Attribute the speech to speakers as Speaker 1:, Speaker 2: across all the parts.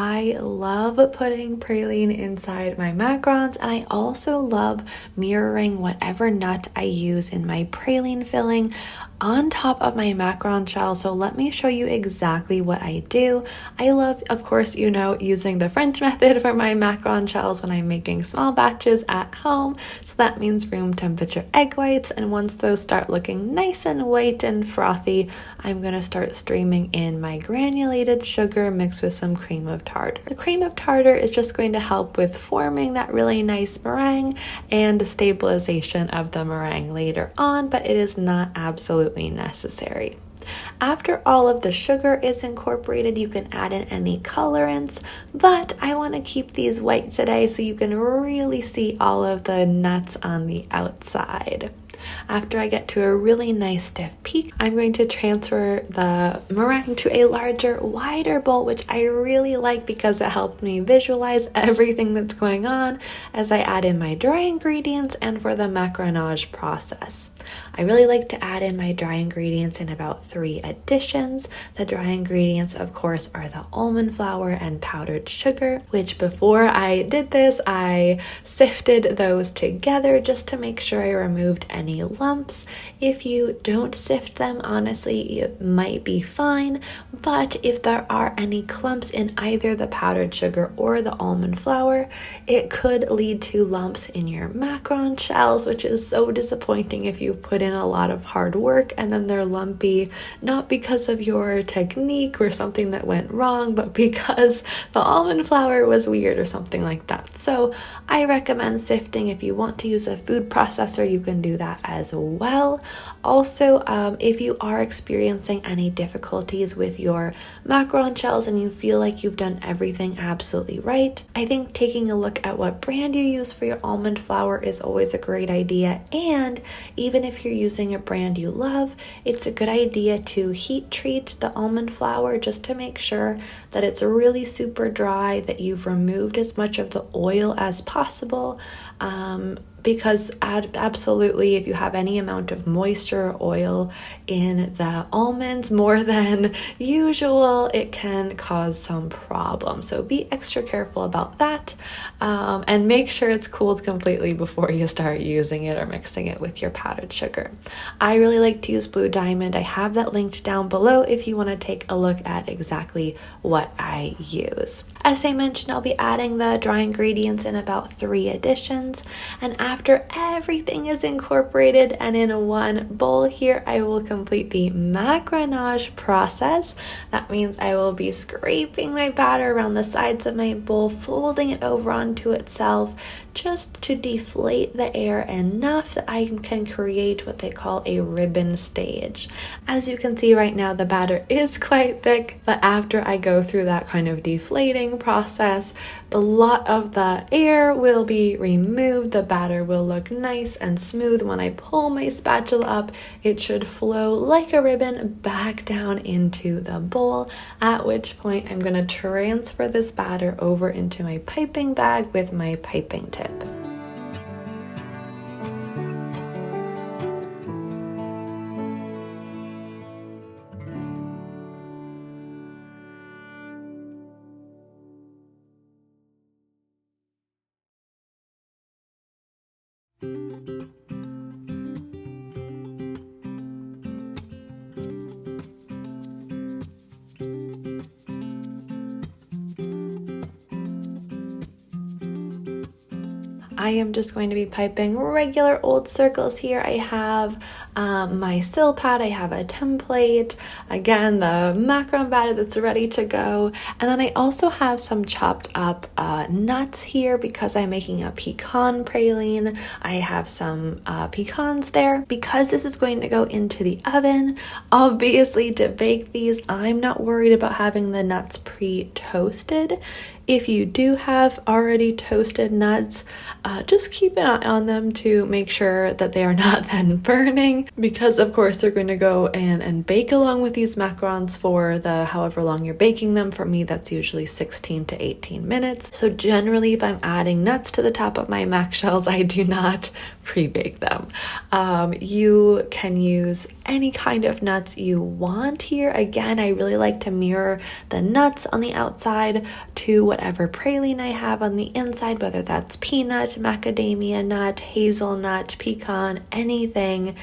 Speaker 1: I love putting praline inside my macarons, and I also love mirroring whatever nut I use in my praline filling on top of my macaron shell. So let me show you exactly what I do. I love, of course, using the French method for my macaron shells when I'm making small batches at home. So that means room temperature egg whites, and once those start looking nice and white and frothy, I'm going to start streaming in my granulated sugar mixed with some cream of tartar. The cream of tartar is just going to help with forming that really nice meringue and the stabilization of the meringue later on, but it is not absolutely necessary. After all of the sugar is incorporated, you can add in any colorants, but I want to keep these white today so you can really see all of the nuts on the outside. After I get to a really nice stiff peak, I'm going to transfer the meringue to a larger, wider bowl, which I really like because it helped me visualize everything that's going on as I add in my dry ingredients and for the macaronage process. I really like to add in my dry ingredients in about 3 additions. The dry ingredients, of course, are the almond flour and powdered sugar, which before I did this, I sifted those together just to make sure I removed any lumps. If you don't sift them, honestly, it might be fine, but if there are any clumps in either the powdered sugar or the almond flour, it could lead to lumps in your macaron shells, which is so disappointing if you put in a lot of hard work and then they're lumpy, not because of your technique or something that went wrong, but because the almond flour was weird or something like that. So I recommend sifting. If you want to use a food processor, you can do that as well. Also, if you are experiencing any difficulties with your macaron shells and you feel like you've done everything absolutely right, I think taking a look at what brand you use for your almond flour is always a great idea. And even if you're using a brand you love, it's a good idea to heat treat the almond flour just to make sure that it's really super dry, that you've removed as much of the oil as possible. Because absolutely, if you have any amount of moisture or oil in the almonds more than usual, it can cause some problems. So be extra careful about that, and make sure it's cooled completely before you start using it or mixing it with your powdered sugar. I really like to use Blue Diamond. I have that linked down below if you want to take a look at exactly what I use. As I mentioned, I'll be adding the dry ingredients in about 3 additions, and after everything is incorporated and in one bowl here, I will complete the macaronage process. That means I will be scraping my batter around the sides of my bowl, folding it over onto itself just to deflate the air enough that I can create what they call a ribbon stage. As you can see right now, the batter is quite thick, but after I go through that kind of deflating process, a lot of the air will be removed. The batter will look nice and smooth. When I pull my spatula up, it should flow like a ribbon back down into the bowl, at which point I'm going to transfer this batter over into my piping bag with my piping tip. I am just going to be piping regular old circles here. I have my sill pad, I have a template, again the macaron batter that's ready to go, and then I also have some chopped up nuts here because I'm making a pecan praline. I have some pecans there. Because this is going to go into the oven, obviously to bake these, I'm not worried about having the nuts pre-toasted. If you do have already toasted nuts, just keep an eye on them to make sure that they are not then burning, because of course they're going to go in and bake along with these macarons for the however long you're baking them. For me, that's usually 16 to 18 minutes. So generally, if I'm adding nuts to the top of my mac shells, I do not pre-bake them. You can use any kind of nuts you want here. Again, I really like to mirror the nuts on the outside to whatever praline I have on the inside, whether that's peanut, macadamia nut, hazelnut, pecan, anything.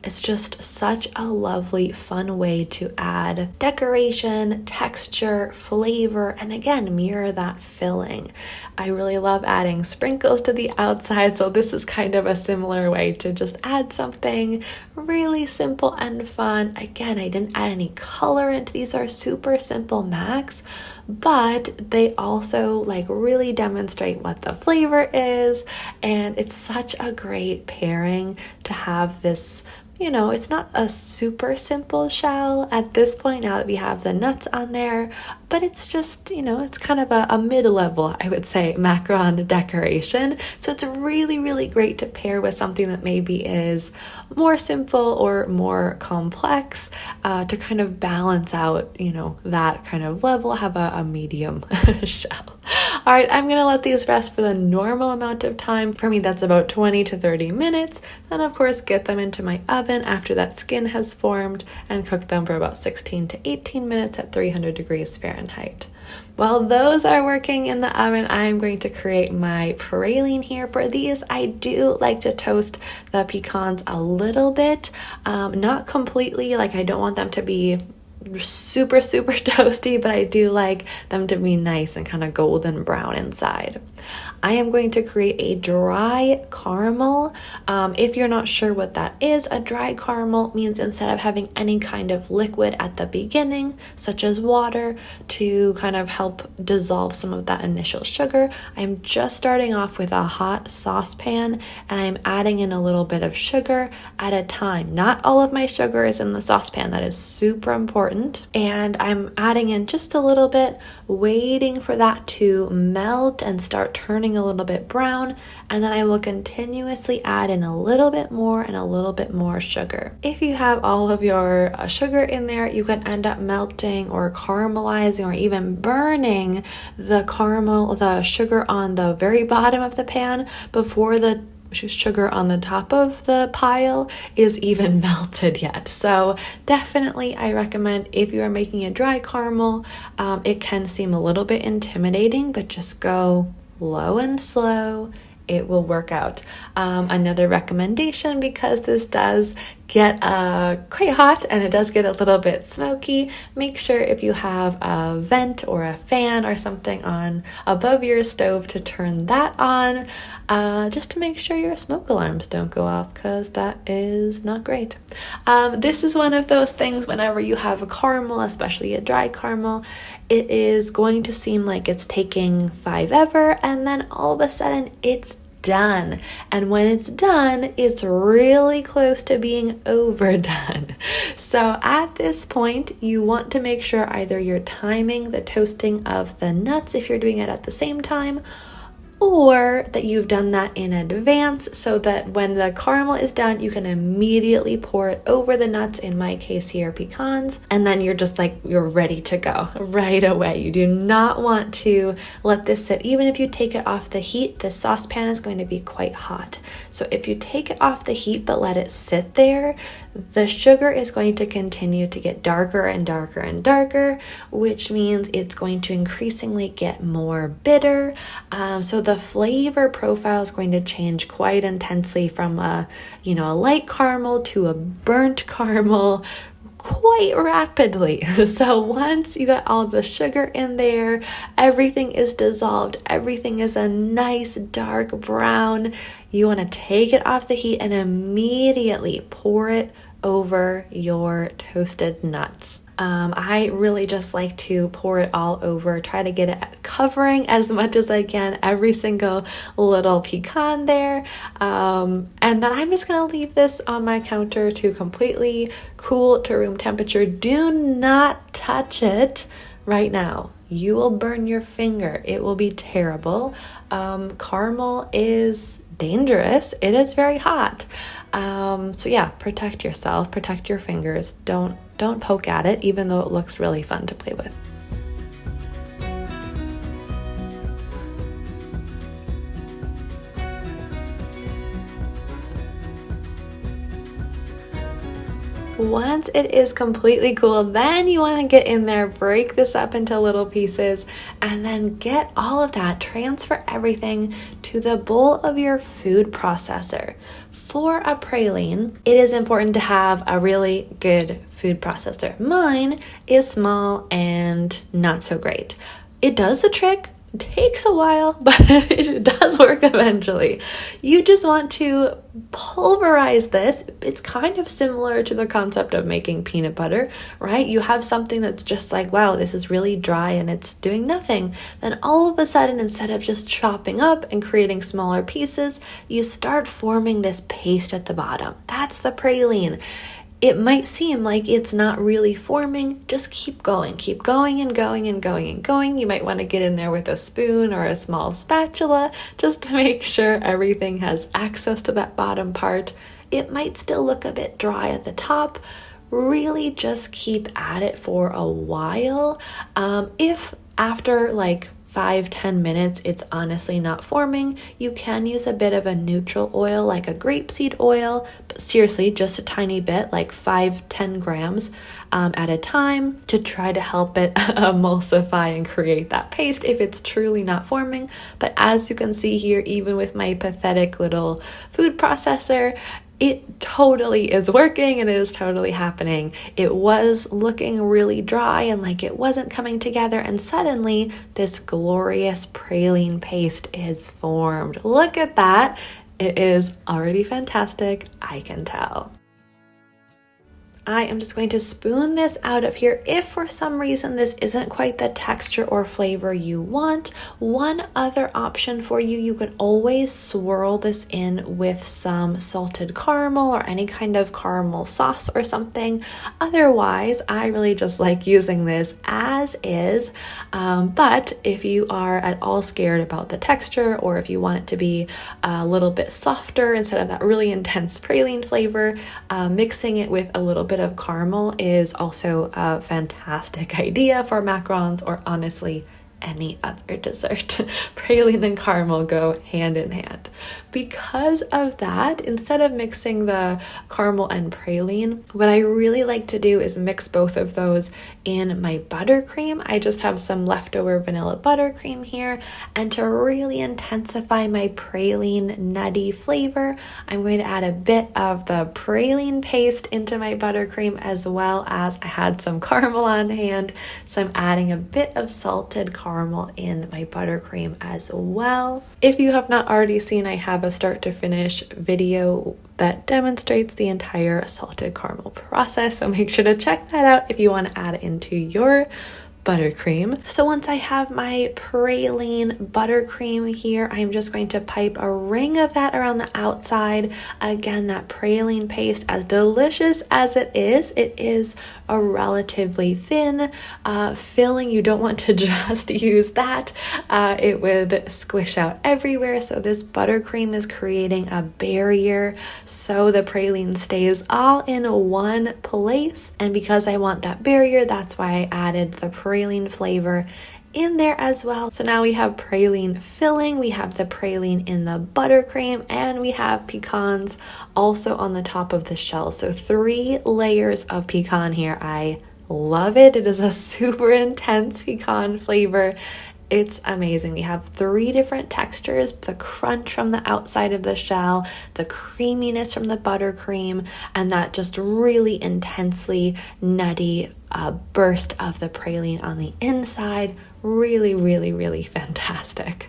Speaker 1: It's just such a lovely, fun way to add decoration, texture, flavor, and again, mirror that filling. I really love adding sprinkles to the outside, so this is kind of a similar way to just add something really simple and fun. Again, I didn't add any colorant. These are super simple macs, but they also like really demonstrate what the flavor is, and it's such a great pairing to have this. You know, it's not a super simple shell at this point now that we have the nuts on there, but it's just, you know, it's kind of a mid-level, I would say, macaron decoration. So it's really, really great to pair with something that maybe is more simple or more complex to kind of balance out, you know, that kind of level, have a medium shell. All right, I'm gonna let these rest for the normal amount of time. For me, that's about 20 to 30 minutes. Then of course, get them into my oven after that skin has formed and cook them for about 16 to 18 minutes at 300 degrees Fahrenheit. While those are working in the oven, I'm going to create my praline here. For these, I do like to toast the pecans a little bit, not completely, like I don't want them to be super toasty, but I do like them to be nice and kind of golden brown inside. I am going to create a dry caramel. If you're not sure what that is, a dry caramel means instead of having any kind of liquid at the beginning, such as water, to kind of help dissolve some of that initial sugar, I'm just starting off with a hot saucepan and I'm adding in a little bit of sugar at a time. Not all of my sugar is in the saucepan. That is super important. And I'm adding in just a little bit, waiting for that to melt and start turning a little bit brown, and then I will continuously add in a little bit more and a little bit more sugar. If you have all of your sugar in there, you can end up melting or caramelizing or even burning the sugar on the very bottom of the pan before the sugar on the top of the pile is even melted yet. So definitely I recommend, if you are making a dry caramel, it can seem a little bit intimidating, but just go low and slow. It will work out. Another recommendation, because this does get quite hot and it does get a little bit smoky, make sure if you have a vent or a fan or something on above your stove to turn that on, just to make sure your smoke alarms don't go off, because that is not great. This is one of those things, whenever you have a caramel, especially a dry caramel, it is going to seem like it's taking forever, and then all of a sudden it's done. And when it's done, it's really close to being overdone. So at this point, you want to make sure either you're timing the toasting of the nuts if you're doing it at the same time, or that you've done that in advance so that when the caramel is done, you can immediately pour it over the nuts, in my case here, pecans, and then you're just like, you're ready to go right away. You do not want to let this sit. Even if you take it off the heat, the saucepan is going to be quite hot. So if you take it off the heat but let it sit there, the sugar is going to continue to get darker and darker and darker, which means it's going to increasingly get more bitter. So the flavor profile is going to change quite intensely from a light caramel to a burnt caramel quite rapidly. So once you got all the sugar in there, everything is dissolved, everything is a nice dark brown, you want to take it off the heat and immediately pour it over your toasted nuts. I really just like to pour it all over, try to get it covering as much as I can, every single little pecan there. And then I'm just going to leave this on my counter to completely cool to room temperature. Do not touch it right now. You will burn your finger. It will be terrible. Caramel is dangerous. It is very hot. So yeah, protect yourself, protect your fingers. Don't poke at it, even though it looks really fun to play with. Once it is completely cool, then you want to get in there, break this up into little pieces, and then get all of that, transfer everything to the bowl of your food processor. For a praline, it is important to have a really good food processor. Mine is small and not so great. It does the trick. It takes a while, but it does work eventually. You just want to pulverize this. It's kind of similar to the concept of making peanut butter, right? You have something that's just like, wow, this is really dry and it's doing nothing. Then all of a sudden, instead of just chopping up and creating smaller pieces, you start forming this paste at the bottom. That's the praline. It might seem like it's not really forming. Just keep going and going and going and going. You might want to get in there with a spoon or a small spatula just to make sure everything has access to that bottom part. It might still look a bit dry at the top. Really just keep at it for a while. If after like 5-10 minutes it's honestly not forming, you can use a bit of a neutral oil like a grapeseed oil, but seriously just a tiny bit, like 5-10 grams at a time, to try to help it emulsify and create that paste if it's truly not forming. But as you can see here, even with my pathetic little food processor, it totally is working and it is totally happening. It was looking really dry and like it wasn't coming together, and suddenly this glorious praline paste is formed. Look at that. It is already fantastic, I can tell. I am just going to spoon this out of here. If for some reason this isn't quite the texture or flavor you want, one other option for you, you can always swirl this in with some salted caramel or any kind of caramel sauce or something. Otherwise, I really just like using this as is. But if you are at all scared about the texture, or if you want it to be a little bit softer instead of that really intense praline flavor, mixing it with a little bit of caramel is also a fantastic idea for macarons, or honestly any other dessert. Praline and caramel go hand in hand. Because of that, instead of mixing the caramel and praline, what I really like to do is mix both of those in my buttercream. I just have some leftover vanilla buttercream here, and to really intensify my praline nutty flavor, I'm going to add a bit of the praline paste into my buttercream, as well as I had some caramel on hand, so I'm adding a bit of salted caramel in my buttercream as well. If you have not already seen, I have a start to finish video that demonstrates the entire salted caramel process, so make sure to check that out if you want to add it into your buttercream. So once I have my praline buttercream here, I'm just going to pipe a ring of that around the outside. Again, that praline paste, as delicious as it is a relatively thin filling. You don't want to just use that. It would squish out everywhere. So this buttercream is creating a barrier so the praline stays all in one place. And because I want that barrier, that's why I added the praline flavor in there as well. So now we have praline filling, we have the praline in the buttercream, and we have pecans also on the top of the shell. So 3 layers of pecan here. I love it. It is a super intense pecan flavor. It's amazing. We have 3 different textures: the crunch from the outside of the shell, the creaminess from the buttercream, and that just really intensely nutty burst of the praline on the inside. really, really, really fantastic.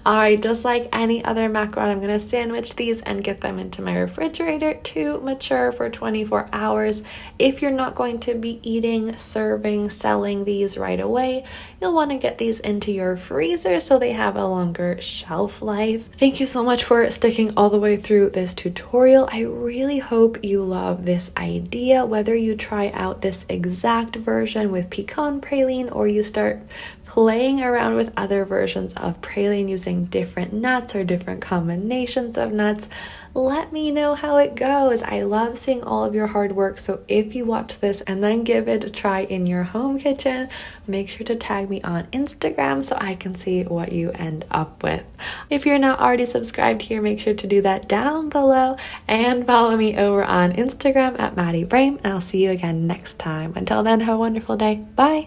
Speaker 1: Alright, just like any other macaron, I'm going to sandwich these and get them into my refrigerator to mature for 24 hours. If you're not going to be eating, serving, selling these right away, you'll want to get these into your freezer so they have a longer shelf life. Thank you so much for sticking all the way through this tutorial. I really hope you love this idea, whether you try out this exact version with pecan praline or you start playing around with other versions of praline using different nuts or different combinations of nuts. Let me know how it goes. I love seeing all of your hard work, so if you watch this and then give it a try in your home kitchen, make sure to tag me on Instagram so I can see what you end up with. If you're not already subscribed here, make sure to do that down below and follow me over on Instagram at Maddie Brame, and I'll see you again next time. Until then, have a wonderful day. Bye!